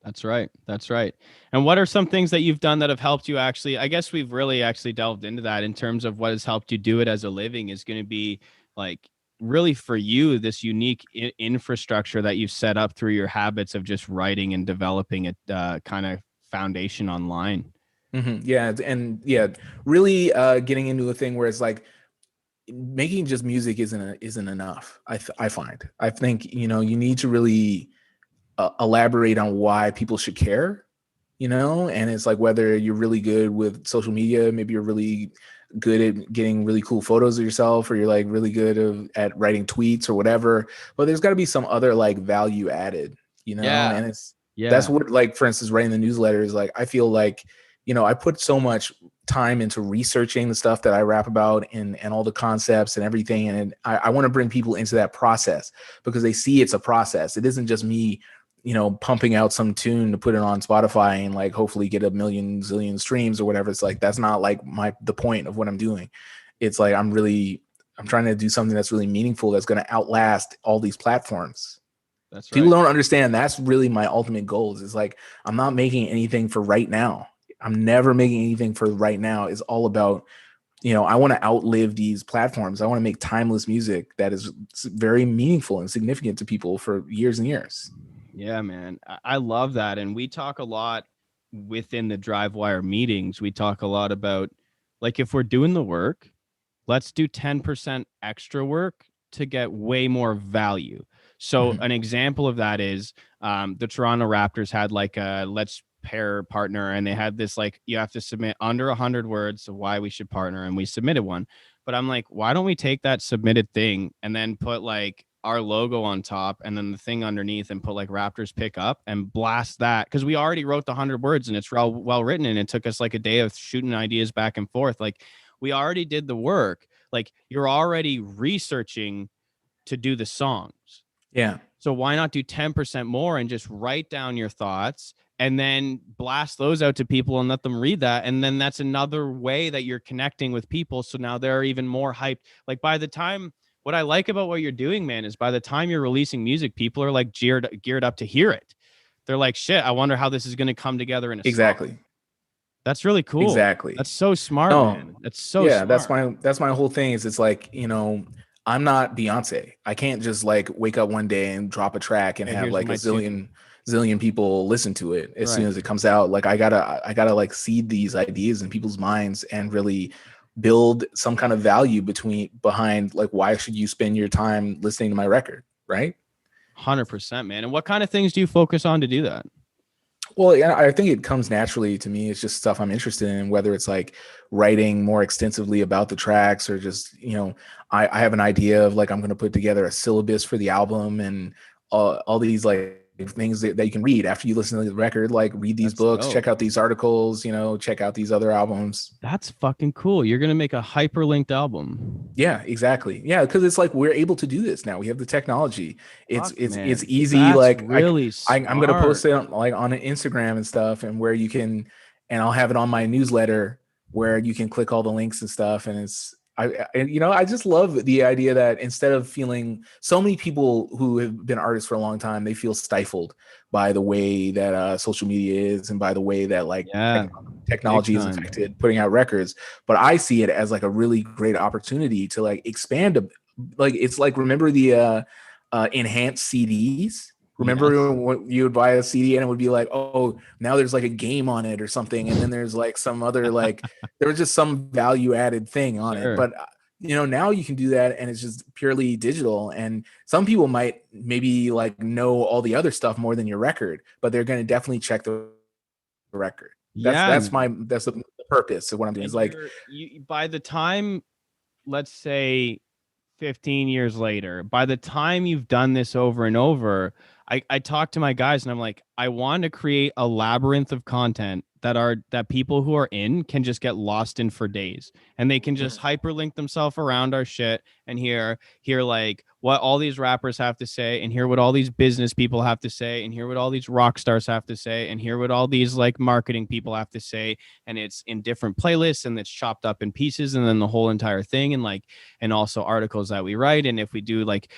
That's right. That's right. And what are some things that you've done that have helped you actually? I guess we've really actually delved into that in terms of what has helped you do it as a living is going to be like really for you, this unique infrastructure that you've set up through your habits of just writing and developing a kind of foundation online. Mm-hmm. Yeah. And really getting into a thing where it's like making just music isn't enough. I think, you need to really elaborate on why people should care, and it's like whether you're really good with social media, maybe you're really good at getting really cool photos of yourself, or you're like really good at writing tweets or whatever, but there's got to be some other like value added, and that's what, like, for instance, writing the newsletter is like, I feel like, I put so much time into researching the stuff that I rap about and all the concepts and everything. And I want to bring people into that process because they see it's a process. It isn't just me, pumping out some tune to put it on Spotify and like hopefully get a million zillion streams or whatever. It's like, that's not like the point of what I'm doing. It's like, I'm trying to do something that's really meaningful, that's going to outlast all these platforms. That's right. People don't understand. That's really my ultimate goals. Is like, I'm not making anything for right now. I'm never making anything for right now. It's all about, I want to outlive these platforms. I want to make timeless music that is very meaningful and significant to people for years and years. Yeah, man. I love that. And we talk a lot within the Drivewire meetings. We talk a lot about, like, if we're doing the work, let's do 10% extra work to get way more value. So an example of that is the Toronto Raptors had like a let's pair partner, and they had this like, you have to submit under 100 words of why we should partner, and we submitted one. But I'm like, why don't we take that submitted thing and then put like our logo on top and then the thing underneath and put like Raptors pick up and blast that, because we already wrote the 100 words and it's well written, and it took us like a day of shooting ideas back and forth. Like, we already did the work. Like, you're already researching to do the songs. Yeah. So why not do 10% more and just write down your thoughts and then blast those out to people and let them read that? And then that's another way that you're connecting with people. So now they're even more hyped. Like, by the time, what I like about what you're doing, man, is by the time you're releasing music, people are like geared up to hear it. They're like, shit, I wonder how this is going to come together in a exactly song. That's really cool. Exactly. That's so smart, man. That's so smart. That's my whole thing. Is it's like, I'm not Beyonce. I can't just like wake up one day and drop a track and have like a zillion people listen to it as soon as it comes out. Like, I gotta like seed these ideas in people's minds and really build some kind of value behind like, why should you spend your time listening to my record, right? 100%, man. And what kind of things do you focus on to do that? Well, yeah, I think it comes naturally to me. It's just stuff I'm interested in, whether it's like writing more extensively about the tracks, or just, I have an idea of like, I'm going to put together a syllabus for the album, and all these like things that you can read after you listen to the record, like read these books, check out these articles, check out these other albums. That's fucking cool. You're going to make a hyperlinked album. Yeah, exactly. Yeah. Cause it's like, we're able to do this now. We have the technology. It's easy. That's like really I'm going to post it on Instagram and stuff, and where you can, and I'll have it on my newsletter where you can click all the links and stuff. And I just love the idea that instead of feeling, so many people who have been artists for a long time, they feel stifled by the way that social media is, and by the way that like technology has affected putting out records. But I see it as like a really great opportunity to like expand. Like, it's like, remember the enhanced CDs? Remember when you would buy a CD and it would be like, oh, now there's like a game on it or something. And then there's like some other, like, there was just some value added thing on it. But, now you can do that, and it's just purely digital. And some people might maybe like know all the other stuff more than your record, but they're going to definitely check the record. That's the purpose of what I'm doing. It's like, by the time, let's say 15 years later, by the time you've done this over and over, I talk to my guys and I'm like, I want to create a labyrinth of content that people who are in can just get lost in for days, and they can just hyperlink themselves around our shit and hear like what all these rappers have to say, and hear what all these business people have to say, and hear what all these rock stars have to say, and hear what all these like marketing people have to say, and it's in different playlists, and it's chopped up in pieces, and then the whole entire thing, and like, and also articles that we write, and if we do like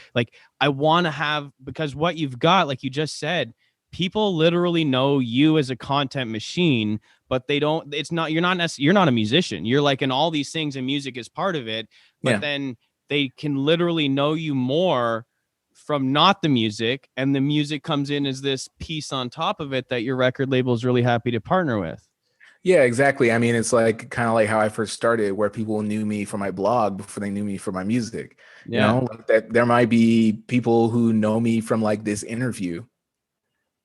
I want to have, because what you've got, like you just said, people literally know you as a content machine, but they don't, it's not, you're not a musician. You're like in all these things, and music is part of it, but then they can literally know you more from not the music, and the music comes in as this piece on top of it that your record label is really happy to partner with. Yeah, exactly. I mean, it's like kind of like how I first started, where people knew me from my blog before they knew me for my music. You know, like that there might be people who know me from like this interview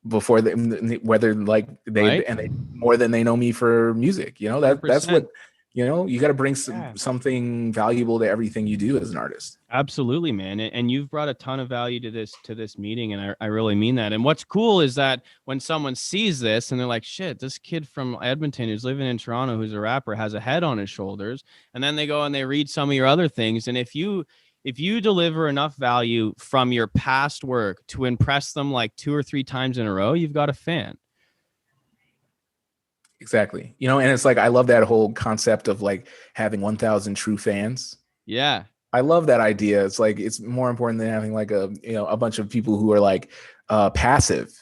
before they, whether like they and they more than they know me for music. You know, that's what, you know, you got to bring something valuable to everything you do as an artist. Absolutely, man. And you've brought a ton of value to this meeting, and I really mean that. And what's cool is that when someone sees this and they're like, shit, this kid from Edmonton who's living in Toronto, who's a rapper, has a head on his shoulders, and then they go and they read some of your other things. And if you deliver enough value from your past work to impress them like 2 or 3 times in a row, you've got a fan. Exactly. You know, and it's like, I love that whole concept of like having 1,000 true fans. Yeah. I love that idea. It's like, it's more important than having like a, you know, a bunch of people who are like passive.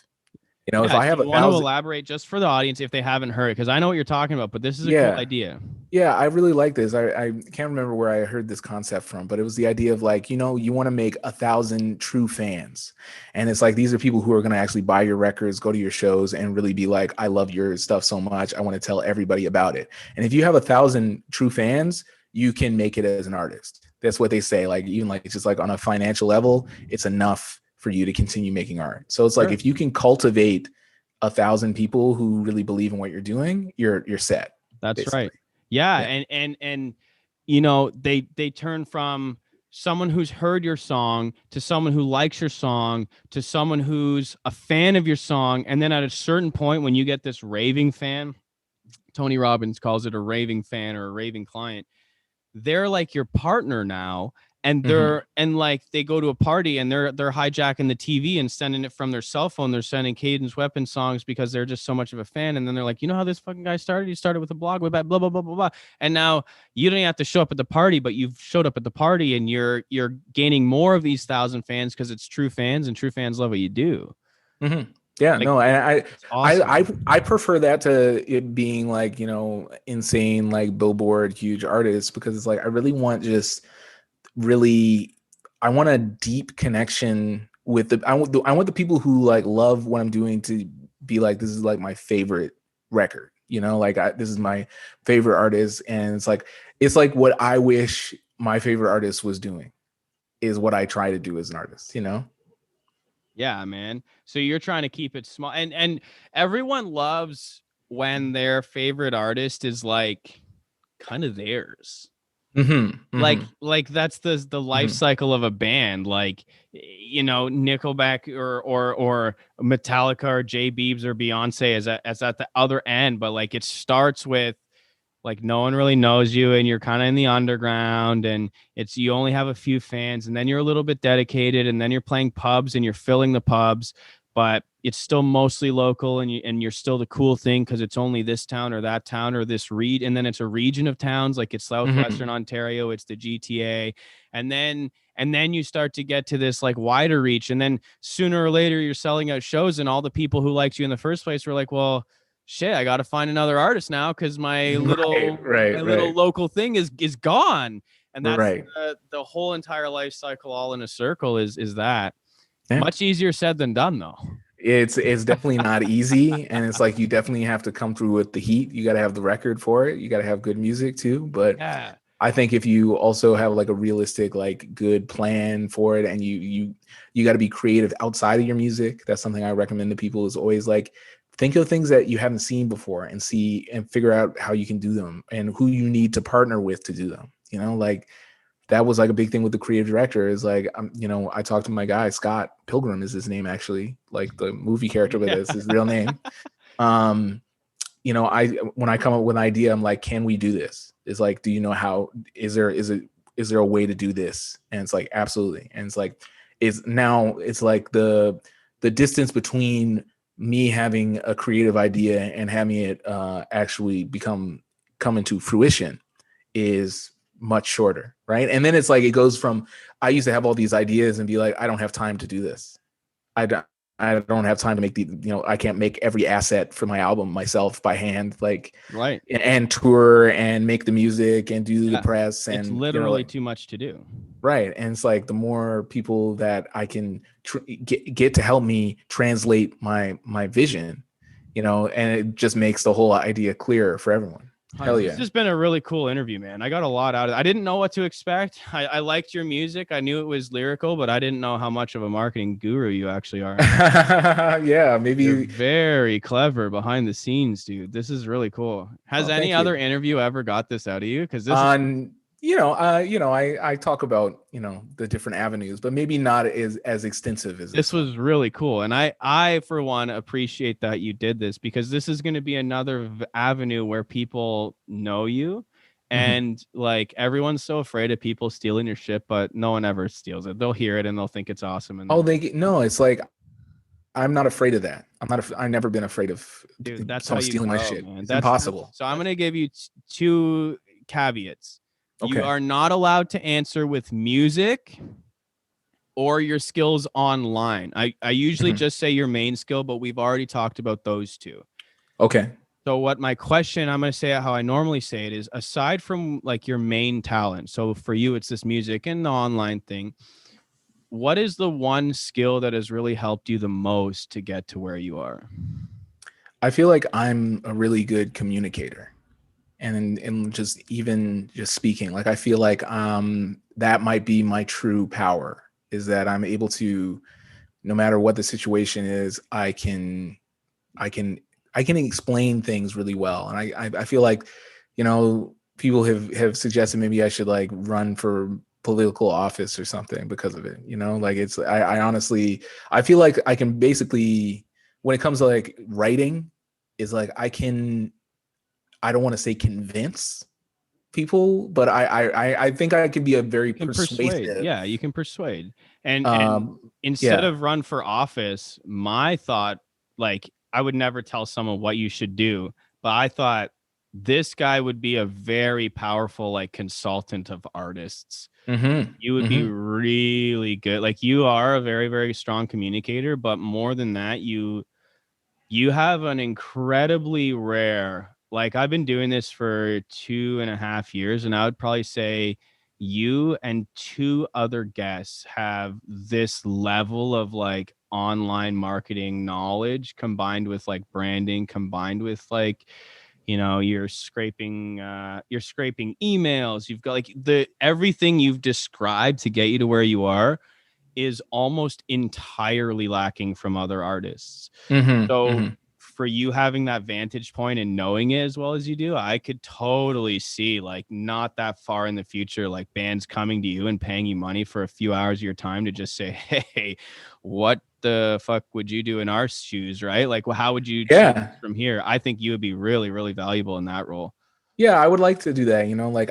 You know, if I have want to elaborate just for the audience if they haven't heard it, because I know what you're talking about, but this is a cool idea. Yeah, I really like this. I can't remember where I heard this concept from, but it was the idea of like, you know, you want to make 1,000 true fans. And it's like, these are people who are going to actually buy your records, go to your shows, and really be like, I love your stuff so much, I want to tell everybody about it. And if you have 1,000 true fans, you can make it as an artist. That's what they say. Like, even like, it's just like on a financial level, it's enough for you to continue making art. So it's like, if you can cultivate 1,000 people who really believe in what you're doing, you're set. That's basically. Right. Yeah. And you know, they turn from someone who's heard your song to someone who likes your song to someone who's a fan of your song. And then at a certain point, when you get this raving fan, Tony Robbins calls it a raving fan or a raving client, they're like your partner now. And they're and like they go to a party and they're hijacking the TV and sending it from their cell phone. They're sending Cadence Weapon songs because they're just so much of a fan. And then they're like, you know how this fucking guy started? He started with a blog with that blah blah blah blah blah. And now you don't have to show up at the party, but you've showed up at the party, and you're gaining more of these 1,000 fans because it's true fans, and true fans love what you do. Yeah, like, no, and I prefer that to it being like, you know, insane, like Billboard huge artists, because it's like, I really want I want a deep connection with I want the people who like love what I'm doing to be like, this is like my favorite record, you know, like this is my favorite artist. And it's like what I wish my favorite artist was doing is what I try to do as an artist, you know? Yeah, man. So you're trying to keep it small, and everyone loves when their favorite artist is like kind of theirs. Like that's the life cycle of a band, like, you know, Nickelback or Metallica or Jay Biebs or Beyonce is at the other end, but like it starts with like no one really knows you and you're kind of in the underground, and it's you only have a few fans, and then you're a little bit dedicated, and then you're playing pubs and you're filling the pubs, but it's still mostly local, and you're still the cool thing because it's only this town or that town or this and then it's a region of towns, like it's Southwestern Ontario, it's the GTA, and then you start to get to this like wider reach, and then sooner or later you're selling out shows, and all the people who liked you in the first place were like, well, shit, I got to find another artist now because my little local thing is gone. And that's the whole entire life cycle all in a circle is that. Much easier said than done, though. It's definitely not easy. And it's like, you definitely have to come through with the heat. You got to have the record for it. You got to have good music too. But I think if you also have like a realistic, like good plan for it, and you got to be creative outside of your music. That's something I recommend to people, is always like, think of things that you haven't seen before and figure out how you can do them and who you need to partner with to do them. You know, like that was like a big thing with the creative director, is like, you know, I talked to my guy, Scott Pilgrim is his name, actually, like the movie character, but it's his real name. when I come up with an idea, I'm like, can we do this? It's like, do you know how, is there a way to do this? And it's like, absolutely. And it's like, it's like the distance between me having a creative idea and having it actually come into fruition is much shorter, right? And then it's like, it goes from, I used to have all these ideas and be like, I don't have time to do this. I don't, I don't have time to make I can't make every asset for my album myself by hand, like, Right. and tour and make the music and do the Yeah. press. And It's literally too much to do. right. And it's like, the more people that I can get to help me translate my vision, and it just makes the whole idea clearer for everyone. Hell yeah. This has been a really cool interview, man. I got a lot out of it. I didn't know what to expect. I liked your music. I knew it was lyrical, but I didn't know how much of a marketing guru you actually are. Yeah, maybe you're very clever behind the scenes, dude. This is really cool. Has any other interview ever got this out of you? Because this I talk about, the different avenues, but maybe not as extensive as this was really cool. And I, for one, appreciate that you did this, because this is going to be another avenue where people know you. And like, everyone's so afraid of people stealing your shit, but no one ever steals it. They'll hear it and they'll think it's awesome. And it's like, I'm not afraid of that. I've never been afraid of someone stealing my shit. Man. It's impossible. So I'm going to give you two caveats. Okay. You are not allowed to answer with music or your skills online. I usually just say your main skill, but we've already talked about those two. Okay. So what my question, I'm going to say it how I normally say it, is, aside from like your main talent, so for you, it's this music and the online thing, what is the one skill that has really helped you the most to get to where you are? I feel like I'm a really good communicator. And just speaking, like, I feel like that might be my true power, is that I'm able to, no matter what the situation is, I can explain things really well. And I feel like, people have suggested maybe I should like run for political office or something because of it. Like, it's, I honestly, I feel like I can basically, when it comes to like writing, is like, I don't want to say convince people, but I think I can be a very persuasive. Yeah, you can persuade. And instead of run for office, my thought, like, I would never tell someone what you should do, but I thought this guy would be a very powerful like consultant of artists. You would be really good. Like, you are a very, very strong communicator, but more than that, you have an incredibly rare, like, I've been doing this for 2.5 years, and I would probably say you and two other guests have this level of like online marketing knowledge, combined with like branding, combined with like, you're scraping emails. You've got like everything you've described to get you to where you are is almost entirely lacking from other artists. For you having that vantage point and knowing it as well as you do, I could totally see, like, not that far in the future, like bands coming to you and paying you money for a few hours of your time to just say, hey, what the fuck would you do in our shoes, right? Like, well, how would you from here? I think you would be really, really valuable in that role. Yeah, I would like to do that, like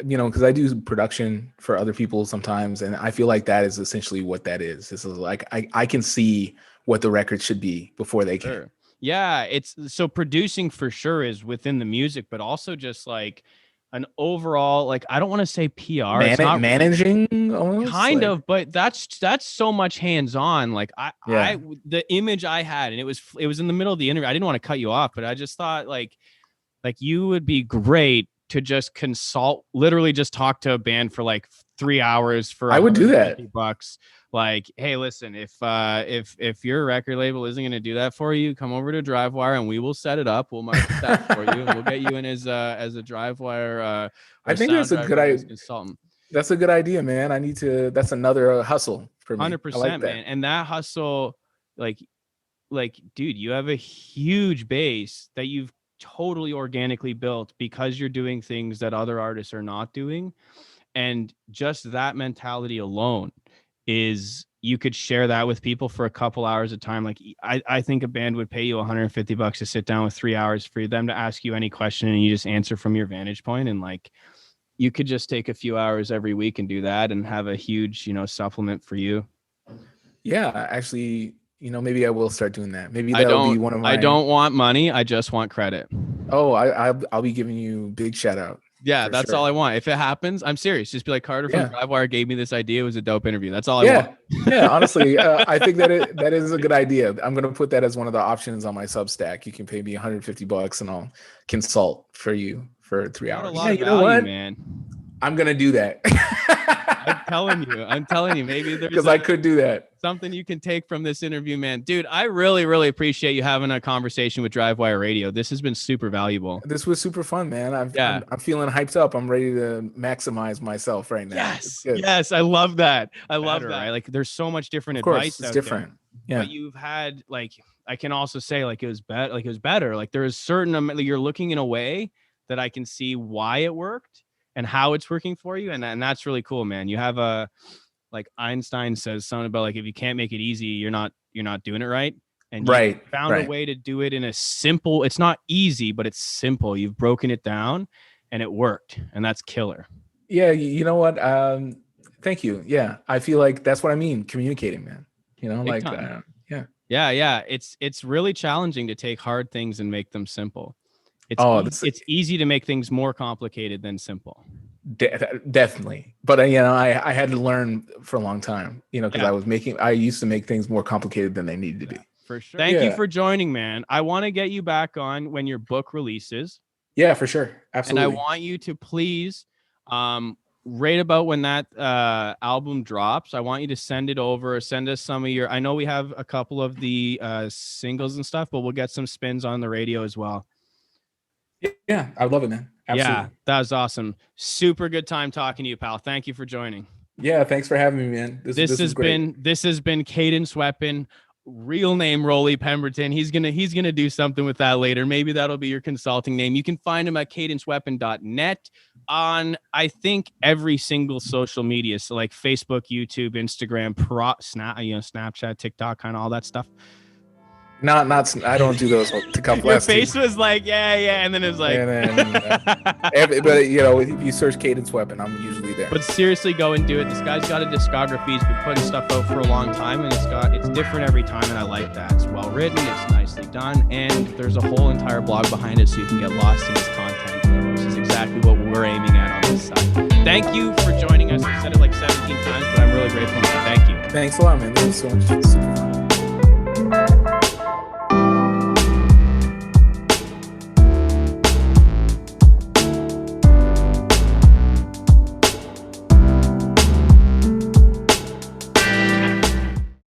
because I do production for other people sometimes, and I feel like that is essentially what that is. This is like, I can see what the record should be before they can. Yeah, it's so producing for sure is within the music, but also just like an overall, like, I don't want to say PR, it's not managing almost, kind of, but that's so much hands-on. Like, the image I had, and it was in the middle of the interview. I didn't want to cut you off, but I just thought like you would be great to just consult, literally just talk to a band for like 3 hours for I would do that $150. Like, hey, listen, if your record label isn't going to do that for you, come over to Drivewire and we will set it up. We'll market that for you. And we'll get you in as a Drivewire. I think that's a good idea. Consultant. That's a good idea, man. That's another hustle for me. 100%, like, man. And that hustle, like, dude, you have a huge base that you've totally organically built because you're doing things that other artists are not doing. And just that mentality alone is you could share that with people for a couple hours at a time. Like I think a band would pay you $150 to sit down with 3 hours for them to ask you any question and you just answer from your vantage point. And like, you could just take a few hours every week and do that and have a huge, supplement for you. Yeah, actually, maybe I will start doing that. Maybe that'll be one of my. I don't want money. I just want credit. Oh, I'll be giving you big shout out. Yeah, that's all I want. If it happens, I'm serious. Just be like, Carter from Drivewire gave me this idea. It was a dope interview. That's all I want. Yeah, honestly, I think that is a good idea. I'm going to put that as one of the options on my Substack. You can pay me $150 and I'll consult for you for 3 hours. Yeah, you know what, man? I'm going to do that. I'm telling you, maybe there's because I could do that. Something you can take from this interview, man. Dude, I really, really appreciate you having a conversation with Drivewire Radio. This has been super valuable. This was super fun, man. I'm feeling hyped up. I'm ready to maximize myself right now. Yes, I love that. I love that. Right? Like, there's so much different advice. It's different. Yeah, but you've had, like, I can also say, like, it was better. Like, there is certain you're looking in a way that I can see why it worked and how it's working for you, and that's really cool, man. You have a, like, Einstein says something about, like, if you can't make it easy, you're not doing it right. And you found a way to do it in a simple. It's not easy, but it's simple. You've broken it down, and it worked, and that's killer. Yeah, you know what? Thank you. Yeah, I feel like that's what I mean. Communicating, man. Big time. Yeah. It's really challenging to take hard things and make them simple. It's easy to make things more complicated than simple. Definitely. But I had to learn for a long time, because I used to make things more complicated than they needed to be. For sure. Thank you for joining, man. I want to get you back on when your book releases. Yeah, for sure. Absolutely. And I want you to please, right about when that album drops, I want you to send us some of your, I know we have a couple of the singles and stuff, but we'll get some spins on the radio as well. Yeah, I love it, man. Absolutely. Yeah, that was awesome. Super good time talking to you, pal. Thank you for joining. Yeah, thanks for having me, man. This has been Cadence Weapon, real name Rolly Pemberton. He's gonna do something with that later. Maybe that'll be your consulting name. You can find him at cadenceweapon.net on, I think, every single social media. So like Facebook, YouTube, Instagram, Snapchat, TikTok, kind of all that stuff. Not. I don't do those to come. Your face was like, yeah, and then it was like, but if you search Cadence Weapon, I'm usually there. But seriously, go and do it. This guy's got a discography. He's been putting stuff out for a long time, and it's different every time, and I like that. It's well written, it's nicely done, and there's a whole entire blog behind it, so you can get lost in his content, which is exactly what we're aiming at on this side. Thank you for joining us. I've said it like 17 times, but I'm really grateful. Thank you. Thanks a lot, man. This was so much fun.